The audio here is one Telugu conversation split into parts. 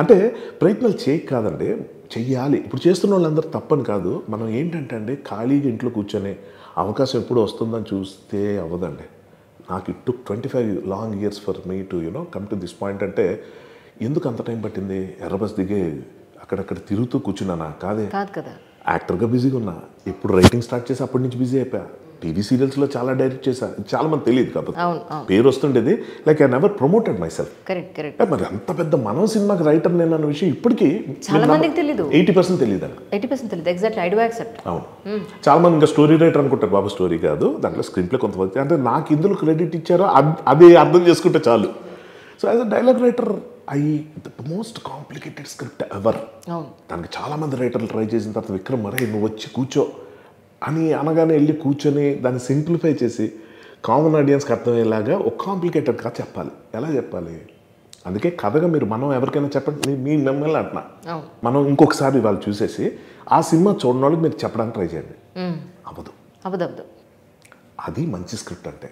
అంటే ప్రయత్నాలు చేయక కాదండి, చెయ్యాలి. ఇప్పుడు చేస్తున్న వాళ్ళందరూ తప్పని కాదు. మనం ఏంటంటే అండి, ఖాళీగా ఇంట్లో కూర్చొని అవకాశం ఎప్పుడు వస్తుందని చూస్తే అవ్వదండి. నాకు it took 25 long years for me to come to this point. అంటే ఎందుకు అంత టైం పట్టింది? ఎర్రబస్ దిగే అక్కడక్కడ తిరుగుతూ కూర్చున్నానా? కాదే. కాదు కదా. యాక్టర్గా బిజీగా ఉన్నా. ఎప్పుడు రైటింగ్ స్టార్ట్ చేసి అప్పటి నుంచి బిజీ అయిపోయా. టీవీ సీరియల్స్లో చాలా డైరెక్ట్ చేశా. చాలా మంది తెలియదు కాబట్టి పేరు వస్తుండేది. Like I never promoted myself. Correct. మరి అంత పెద్ద మనం సినిమాకి రైటర్ నేను అన్న విషయం ఇప్పటికీ చాలా మందికి తెలియదు. 80% తెలియదు అండి. 80% తెలియదు. Exactly, I do accept. అవును, చాలా మంది ఇంకా స్టోరీ రైటర్ అనుకుంటారు. బాబు స్టోరీ కాదు, దాంట్లో స్క్రీన్ ప్లే కొంతమంది అంటే నాకు ఇందులో క్రెడిట్ ఇచ్చారో అది అర్థం చేసుకుంటే చాలు. So as a dialogue writer the most complicated script ever. దానికి చాలామంది రైటర్లు ట్రై చేసిన తర్వాత విక్రమ్ మరే నువ్వు వచ్చి కూర్చో అని అనగానే వెళ్ళి కూర్చొని దాన్ని సింప్లిఫై చేసి కామన్ ఆడియన్స్కి అర్థమయ్యేలాగా ఒక కాంప్లికేటెడ్ కథ చెప్పాలి. ఎలా చెప్పాలి? అందుకే కథగా మనం ఎవరికైనా చెప్పండి, మీ మిమ్మల్ని అంటున్నా, మనం ఇంకొకసారి వాళ్ళు చూసేసి ఆ సినిమా చూడని వాళ్ళకి మీరు చెప్పడానికి ట్రై చేయండి. అవ్వదు. అది మంచి స్క్రిప్ట్. అంటే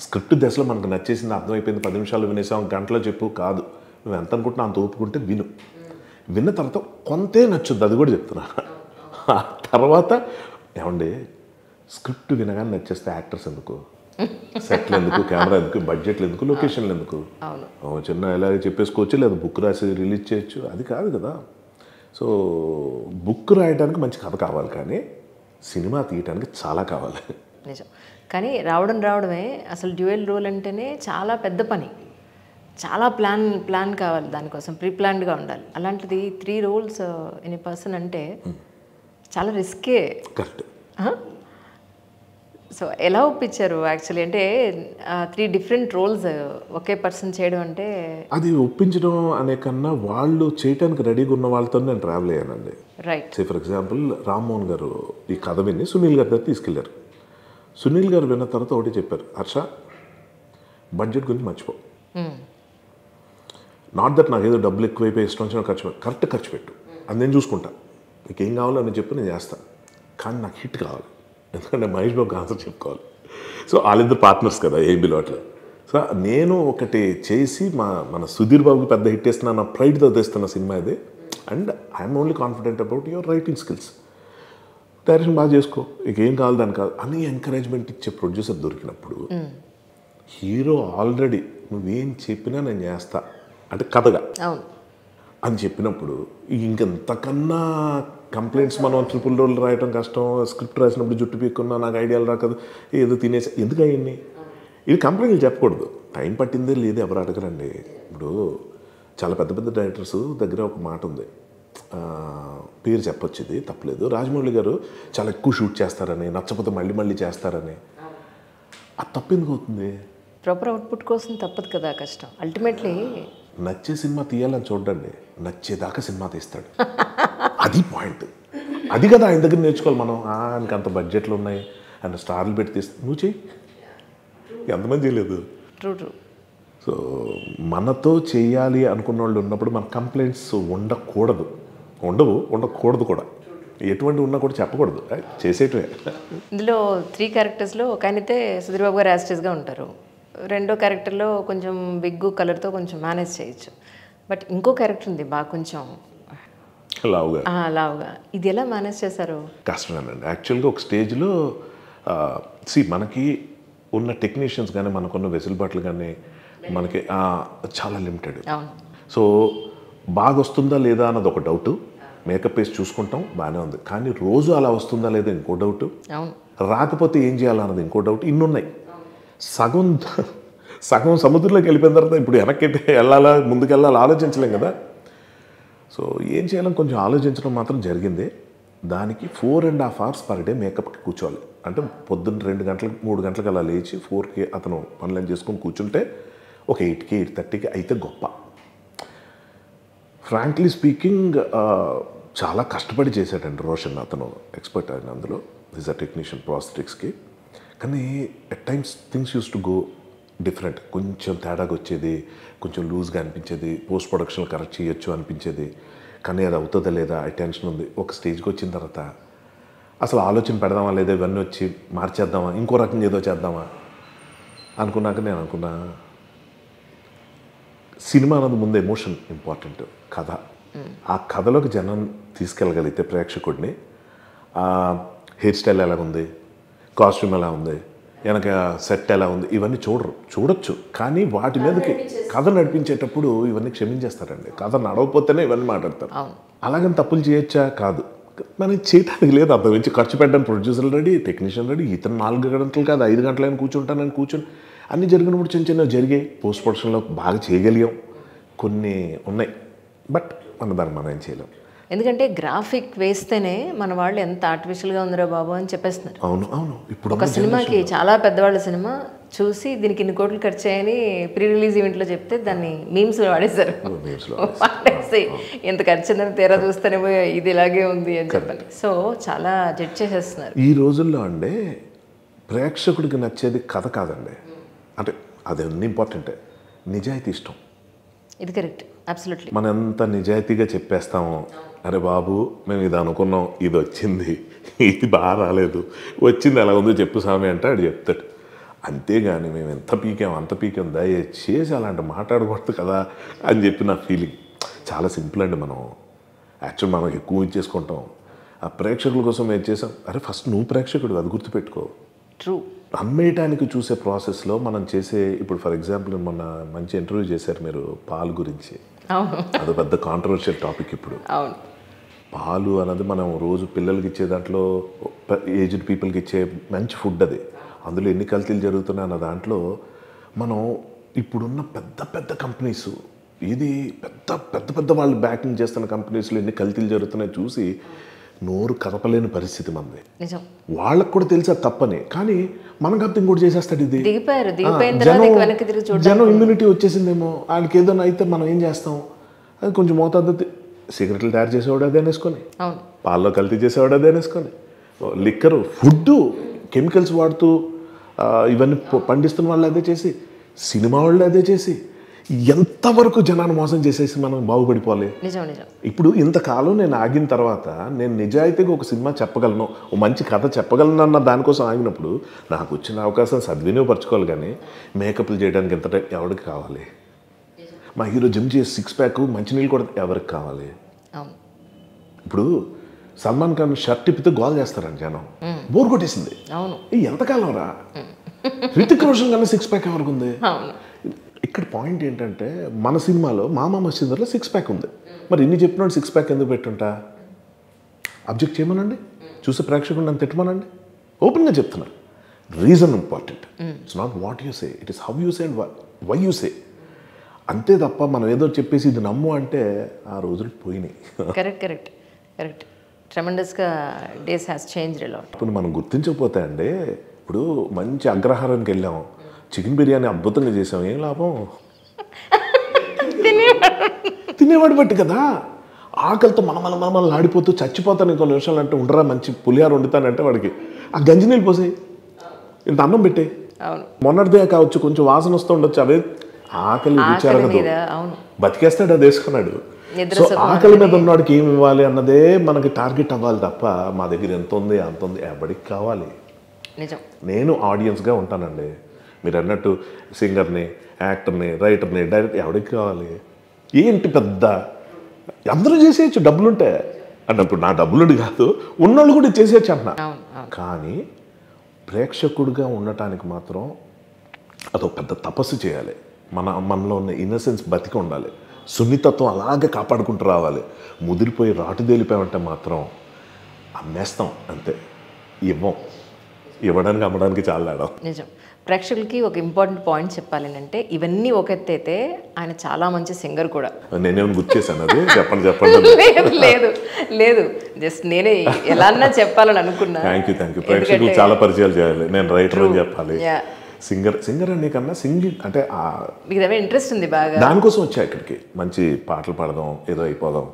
స్క్రిప్ట్ దశలో మనకు నచ్చేసింది, అర్థమైపోయింది, 10 నిమిషాలు వినేసాం, గంటలో చెప్పు కాదు. నువ్వు ఎంత అనుకుంటున్నా అంత ఓపుకుంటే విన్న తర్వాత కొంతే నచ్చుద్ది, అది కూడా చెప్తున్నా. ఆ తర్వాత ఏమండి, స్క్రిప్ట్ వినగానే నచ్చేస్తే యాక్టర్స్ ఎందుకు, సెట్లు ఎందుకు, కెమెరా ఎందుకు, బడ్జెట్లు ఎందుకు, లొకేషన్లు ఎందుకు? చిన్న ఎలాగే చెప్పేసుకోవచ్చు, లేదా బుక్ రాసి రిలీజ్ చేయొచ్చు. అది కాదు కదా. సో బుక్ రాయడానికి మంచి కథ కావాలి, కానీ సినిమా తీయడానికి చాలా కావాలి. నిజం. కానీ రావడమే అసలు డ్యూయల్ రోల్ అంటేనే చాలా పెద్ద పని. చాలా ప్లాన్ కావాలి, దానికోసం ప్లాన్డ్గా ఉండాలి. అలాంటిది 3 roles ఇన్ ఏ పర్సన్ అంటే చాలా రిస్కే. కరెక్ట్. సో ఎలా ఒప్పించారు యాక్చువల్లీ? అంటే 3 different roles ఒకే పర్సన్ చేయడం అంటే అది ఒప్పించడం అనే కన్నా వాళ్ళు చేయడానికి రెడీగా ఉన్న వాళ్ళతో నేను ట్రావెల్ అయ్యానండి. Right. Say for example Rammohan గారు ఈ కథ విని సునీల్ గారి దగ్గర తీసుకెళ్లారు. సునీల్ గారు విన్న తర్వాత ఒకటి చెప్పారు, హర్ష బడ్జెట్ గురించి మర్చిపో. నాట్ దట్ నాకు ఏదో డబ్బులు ఎక్కువైపోయి ఇష్టం వచ్చిన కరెక్ట్ ఖర్చు పెట్టు, అది నేను చూసుకుంటా. నీకు ఏం కావాలో అని చెప్పి నేను చేస్తాను, కానీ నాకు హిట్ కావాలి. ఎందుకంటే మహేష్ బాబుకి ఆన్సర్ చెప్పుకోవాలి. సో వాళ్ళిద్దరు పార్ట్నర్స్ కదా ఏబీలో అట్లా. సో నేను ఒకటి చేసి మన సుధీర్ బాబుకి పెద్ద హిట్ వేస్తున్నా, నా ప్రైడ్తో తెస్తున్న సినిమా ఇది. And I'm only confident about your writing skills, direction బాగా చేసుకో, ఇక ఏం కావాలి దాని కాదు అని ఎంకరేజ్మెంట్ ఇచ్చే ప్రొడ్యూసర్ దొరికినప్పుడు, హీరో ఆల్రెడీ నువ్వేం చెప్పినా నేను చేస్తా అంటే కథగా అని చెప్పినప్పుడు ఇంకెంతకన్నా కంప్లైంట్స్ మనం ట్రిపుల్ రోల్ రాయటం కష్టం. స్క్రిప్ట్ రాసినప్పుడు జుట్టు పీక్కున్నా, నాకు ఐడియాలు రాకదు, ఏదో తినేసి ఎందుకు అయ్యింది. ఇది కంప్లైంట్లు చెప్పకూడదు. టైం పట్టిందే లేదు ఎవరు అడగరండి. ఇప్పుడు చాలా పెద్ద పెద్ద డైరెక్టర్స్ దగ్గర ఒక మాట ఉంది, పేరు చెప్పొచ్చు, ఇది తప్పలేదు. రాజమౌళి గారు చాలా ఎక్కువ షూట్ చేస్తారని, నచ్చకపోతే మళ్ళీ చేస్తారని. అది తప్పు ఎందుకు అవుతుంది? ప్రాపర్ అవుట్పుట్ కోసం తప్పదు కదా, కష్టం. అల్టిమేట్లీ నచ్చే సినిమా తీయాలని చూడండి, నచ్చేదాకా సినిమా తీస్తాడు. అది పాయింట్. అది కదా ఆయన దగ్గర నేర్చుకోవాలి మనం. ఆయనకి అంత బడ్జెట్లు ఉన్నాయి, ఆయన స్టార్లు పెట్టి తీస్తా, నువ్వు చెయ్యి, ఎంతమంది చేయలేదు. ట్రూ. సో మనతో చేయాలి అనుకున్న వాళ్ళు ఉన్నప్పుడు మన కంప్లైంట్స్ ఉండకూడదు కూడా. ఎటువంటి ఉన్నా కూడా చెప్పకూడదు, చేసేటవే. ఇందులో 3 charactersలో ఒక ఆయనైతే సుధీర్ బాబు గారు యాస్టిస్గా ఉంటారు. రెండో క్యారెక్టర్లో కొంచెం బిగ్గు కలర్తో కొంచెం మేనేజ్ చేయొచ్చు. బట్ ఇంకో క్యారెక్టర్ ఉంది బాగా కొంచెం లావుగా. ఇది ఎలా మేనేజ్ చేశారు? కష్టమేనండి. యాక్చువల్గా ఒక స్టేజ్లో మనకి ఉన్న టెక్నీషియన్స్ కానీ, మనకున్న వెసులుబాట్లు కానీ మనకి చాలా లిమిటెడ్. సో బాగా వస్తుందా లేదా అన్నది ఒక డౌటు. మేకప్ వేసి చూసుకుంటాం, బాగానే ఉంది. కానీ రోజు అలా వస్తుందా లేదా ఇంకో డౌట్. రాకపోతే ఏం చేయాలన్నది ఇంకో డౌట్. ఇన్నున్నాయి. సగం సముద్రంలోకి వెళ్ళిపోయిన తర్వాత ఇప్పుడు వెనక్కి వెళ్ళాలా ముందుకు వెళ్ళాలా ఆలోచించలేం కదా. సో ఏం చేయాలని కొంచెం ఆలోచించడం మాత్రం జరిగింది. దానికి 4.5 hours పర్ డే మేకప్కి కూర్చోవాలి. అంటే పొద్దున్న 2 గంటలకు 3 గంటలకు అలా లేచి 4కి అతను పనులను చేసుకొని కూర్చుంటే ఒక 8కి 8:30కి అయితే గొప్ప. ఫ్రాంక్లీ స్పీకింగ్ చాలా కష్టపడి చేశాడండి రోషన్. అతను ఎక్స్పర్ట్ ఆయన అందులో, ఈజ్ అ టెక్నీషియన్ ప్రాస్థెటిక్స్కి. కానీ at times things use to go different. కొంచెం తేడాగా వచ్చేది, కొంచెం లూజ్గా అనిపించేది, పోస్ట్ ప్రొడక్షన్లో కరెక్ట్ చేయొచ్చు అనిపించేది. కానీ అది అవుతుందా లేదా టెన్షన్ ఉంది. ఒక స్టేజ్కి వచ్చిన తర్వాత అసలు ఆలోచన పెడదామా లేదా, ఇవన్నీ వచ్చి మార్చేద్దామా, ఇంకో రకంగా ఏదో చేద్దామా అనుకున్నాక నేను అనుకున్నా సినిమా అన్నది ముందు ఎమోషన్ ఇంపార్టెంట్. కథ. ఆ కథలోకి జనం తీసుకెళ్ళగలిగితే ప్రేక్షకుడిని, హెయిర్ స్టైల్ ఎలా ఉంది, కాస్ట్యూమ్ ఎలా ఉంది, వెనక సెట్ ఎలా ఉంది, ఇవన్నీ చూడొచ్చు. కానీ వాటి మీదకి కథ నడిపించేటప్పుడు ఇవన్నీ క్షమించేస్తారండి. కథ నడవకపోతేనే ఇవన్నీ మాట్లాడతారు. అలాగని తప్పులు చేయొచ్చా? కాదు. మనకి చేయడానికి లేదు. అర్థం నుంచి ఖర్చు పెట్టడానికి ప్రొడ్యూసర్ రెడీ, టెక్నీషియన్ రెడీ. ఇతను 4 గంటలు కాదు 5 గంటలైనా కూర్చుని అన్నీ జరిగినప్పుడు చిన్న చిన్నవి జరిగాయి. పోస్ట్ ప్రొడక్షన్లో బాగా చేయగలిగాం, కొన్ని ఉన్నాయి. బట్ మనం ఏం చేయలేం. ఎందుకంటే గ్రాఫిక్ వేస్తేనే మన వాళ్ళు ఎంత ఆర్టిఫిషియల్గా ఉందిరా బాబు అని చెప్పేస్తున్నారు. అవును. ఇప్పుడు ఒక సినిమాకి చాలా పెద్దవాళ్ళ సినిమా చూసి దీనికి ఇన్ని కోట్లు ఖర్చు అయ్యని ప్రీ రిలీజ్ ఈవెంట్లో చెప్తే దాన్ని మీమ్స్ వాడేశారు. వాడేసి ఎంత ఖర్చు ఉందని తీరా చూస్తేనేమో ఇది ఇలాగే ఉంది అని చెప్పాలి. సో చాలా జడ్జ్ చేసేస్తున్నారు ఈ రోజుల్లో. అండి ప్రేక్షకుడికి నచ్చేది కథ కాదండి, అంటే అది అన్ని ఇంపార్టెంటే, నిజాయితీ ఇష్టం. ఇది కరెక్ట్, అబ్సల్యూట్లీ. మనం ఎంత నిజాయితీగా చెప్పేస్తామో, అరే బాబు మేము ఇది అనుకున్నాం, ఇది వచ్చింది, ఇది బాగా రాలేదు, వచ్చింది ఎలా ఉందో చెప్పు స్వామి అంటే ఆడు చెప్తాడు. అంతేగాని మేము ఎంత పీకాం దయచేసి అలాంటి మాట్లాడకూడదు కదా అని చెప్పి నా ఫీలింగ్. చాలా సింపుల్ అండి. మనం ఎక్కువ ఇచ్చేసుకుంటాం. ఆ ప్రేక్షకుల కోసం ఏం చేసాం, అరే ఫస్ట్ నువ్వు ప్రేక్షకుడు, అది గుర్తుపెట్టుకో. ట్రూ. అమ్మేయటానికి చూసే ప్రాసెస్లో మనం చేసే, ఇప్పుడు ఫర్ ఎగ్జాంపుల్ మొన్న మంచి ఇంటర్వ్యూ చేశారు మీరు పాలు గురించి. అది పెద్ద కాంట్రవర్షియల్ టాపిక్. ఇప్పుడు పాలు అన్నది మనం రోజు పిల్లలకి ఇచ్చే దాంట్లో, ఏజ్డ్ పీపుల్కి ఇచ్చే మంచి ఫుడ్ అది. అందులో ఎన్ని కల్తీలు జరుగుతున్నాయి అన్న దాంట్లో మనం ఇప్పుడున్న పెద్ద కంపెనీస్, ఇది పెద్ద వాళ్ళు బ్యాకింగ్ చేస్తున్న కంపెనీస్లో ఎన్ని కల్తీలు జరుగుతున్నాయి చూసి నోరు కదపలేని పరిస్థితి మనది. వాళ్ళకు కూడా తెలుసా తప్పని, కానీ మనం కాబట్టి ఇంకోటి చేసేస్తాడు. ఇది జనం ఇమ్యూనిటీ వచ్చేసిందేమో, ఆయనకి ఏదైనా అయితే మనం ఏం చేస్తాం, అది కొంచెం మోతాదు. సిగరెట్లు తయారు చేసేవాడు అదే అనేసుకొని, పాల్లో కల్తీ చేసేవాడు అదే అనేసుకొని, లిక్కరు, ఫుడ్ కెమికల్స్ వాడుతూ ఇవన్నీ పండిస్తున్న వాళ్ళు అదే చేసి, సినిమా వాళ్ళు అదే చేసి, ఎంతవరకు జనాన్ని మోసం చేసేసి మనం బాగుపడిపోవాలి. ఇప్పుడు ఇంతకాలం నేను ఆగిన తర్వాత నేను నిజాయితీగా ఒక సినిమా చెప్పగలను, ఓ మంచి కథ చెప్పగలను అన్న దానికోసం ఆగినప్పుడు నాకు వచ్చిన అవకాశం సద్వినియోగపరచుకోవాలి. కానీ మేకప్లు చేయడానికి ఎంత టైం ఎవరికి కావాలి? మా హీరో జిమ్ చేసి 6 ప్యాక్ మంచినీళ్ళు కూడా ఎవరికి కావాలి? ఇప్పుడు సల్మాన్ ఖాన్ షర్ట్ ఇప్పితే గోల్ చేస్తారండి జనం, బోర్ కొట్టేసింది. ఎంతకాలం రా? హృతిక్ రోషన్ కన్నా 6 ప్యాక్ ఎవరికి ఉంది? ఇక్కడ పాయింట్ ఏంటంటే మన సినిమాలో మామా మసీదులో 6 ప్యాక్ ఉంది. మరి ఇన్ని చెప్పినోడు 6 ప్యాక్ ఎందుకు పెట్టుంటా? అబ్జెక్ట్ చేయమనండి, చూసే ప్రేక్షకుడు నన్ను తిట్టమనండి. ఓపెన్గా చెప్తున్నారు. Reason important. It's not what you say, it is how you say and why you say. అంతే తప్ప మనం ఏదో చెప్పేసి ఇది నమ్ము అంటే ఆ రోజులు పోయినాయి. కరెక్ట్. ట్రెమెండస్గా days has changed a lot. ఇప్పుడు మనం గుర్తించకపోతే అండి, ఇప్పుడు మంచి అగ్రహారానికి వెళ్ళాం, చికెన్ బిర్యానీ అద్భుతంగా చేసాం, ఏం లాభం? తినేవాడు బట్టి కదా. ఆకలితో మనం ఆడిపోతూ చచ్చిపోతాను ఇంకో నిమిషాలు అంటే, ఉండరా మంచి పులిహార వండుతానంటే వాడికి ఆ గంజి నీళ్ళు పోసాయి, ఇంత అన్నం పెట్టే, మొన్నటిదే కావచ్చు కొంచెం వాసన వస్తూ ఉండొచ్చు, అవే ఆకలి విచారణతో బతికేస్తాడు, అది వేసుకున్నాడు. సో ఆకలి మీద ఉన్నవాడికి ఏమి ఇవ్వాలి అన్నదే మనకి టార్గెట్ అవ్వాలి తప్ప మా దగ్గర ఎంత ఉంది అంత ఉంది ఎవరికి కావాలి. నేను ఆడియన్స్గా ఉంటానండి. మీరు అన్నట్టు సింగర్ని, యాక్టర్ని, రైటర్ని, డైరెక్టర్ ఎవరికి కావాలి? ఏంటి పెద్ద అందరూ చేసేయచ్చు డబ్బులుంటే అన్నప్పుడు. నా డబ్బులుండి కాదు, ఉన్నోళ్ళు కూడా చేసేయచ్చు అంటున్నా. కానీ ప్రేక్షకుడిగా ఉండటానికి మాత్రం అదొక పెద్ద తపస్సు చేయాలి. మనలో ఉన్న ఇన్నసెన్స్ బతికి ఉండాలి, సున్నితత్వం అలాగే కాపాడుకుంటూ రావాలి. ముదిరిపోయి రాటుదేలిపోయామంటే మాత్రం అమ్మేస్తాం అంతే, ఇవ్వడానికి అమ్మడానికి చాలా తేడా. నిజం. ప్రేక్షకులకి ఒక ఇంపార్టెంట్ పాయింట్ చెప్పాలి అంటే, ఇవన్నీ ఒక ఎత్తు అయితే ఆయన చాలా మంచి సింగర్ కూడా. నేనేమో గుర్తు చేశాను అది, చెప్పండి. లేదు జస్ట్ నేనే ఎలా అన్నా చెప్పాలని అనుకున్నా. Thank you. ప్రేక్షకులు చాలా పరిచయాలు చేయాలి. నేను రైటర్ అని చెప్పాలి, సింగర్ అనే కన్నా సింగింగ్ అంటే ఇంట్రెస్ట్ ఉంది బాగా, దానికోసం వచ్చా ఇక్కడికి. మంచి పాటలు పాడదాం, ఏదో అయిపోదాం,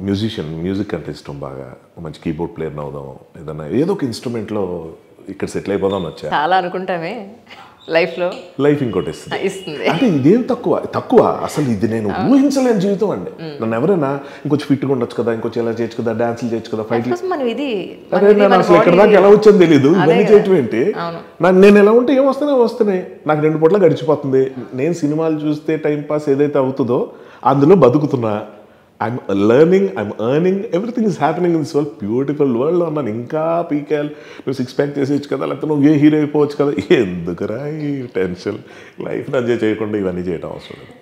మ్యూజిక్ అంటే ఇష్టం బాగా, మంచి కీబోర్డ్ ప్లేయర్ అవుదాం, ఏదైనా ఏదో ఒక ఇన్స్ట్రుమెంట్లో ఇక్కడ సెటిల్ అయిపోదాం వచ్చా. చాలా అనుకుంటామే లైఫ్ ఇంకోటి ఇస్తుంది. అంటే ఇదేం తక్కువ అసలు, ఇది నేను ఊహించలేని జీవితం అండి. నన్ను ఎవరైనా ఇంకొంచెం ఫిట్గా ఉండొచ్చు కదా, ఇంకొంచెం ఎలా చేయొచ్చు కదా, డాన్సులు చేయొచ్చు కదా, ఫైట్లు. నేను అసలు ఎక్కడ దాకా ఎలా వచ్చాను తెలియదు, ఇవన్నీ చేయటం ఏంటి? నేను ఎలా ఉంటే ఏం వస్తున్నాయి నాకు 2 పూట్ల గడిచిపోతుంది. నేను సినిమాలు చూస్తే టైం పాస్ ఏదైతే అవుతుందో అందులో బతుకుతున్నా, I'm learning, I'm earning, everything is happening in this world, beautiful world అన్నాను. ఇంకా పీకేయాలి, నువ్వు 6 ప్యాక్ చేసేయచ్చు కదా, లేకపోతే నువ్వు ఏ హీరో అయిపోవచ్చు కదా. ఎందుకురా ఈ టెన్షన్, లైఫ్ని ఎంజాయ్ చేయకుండా ఇవన్నీ చేయడం అవసరం లేదు.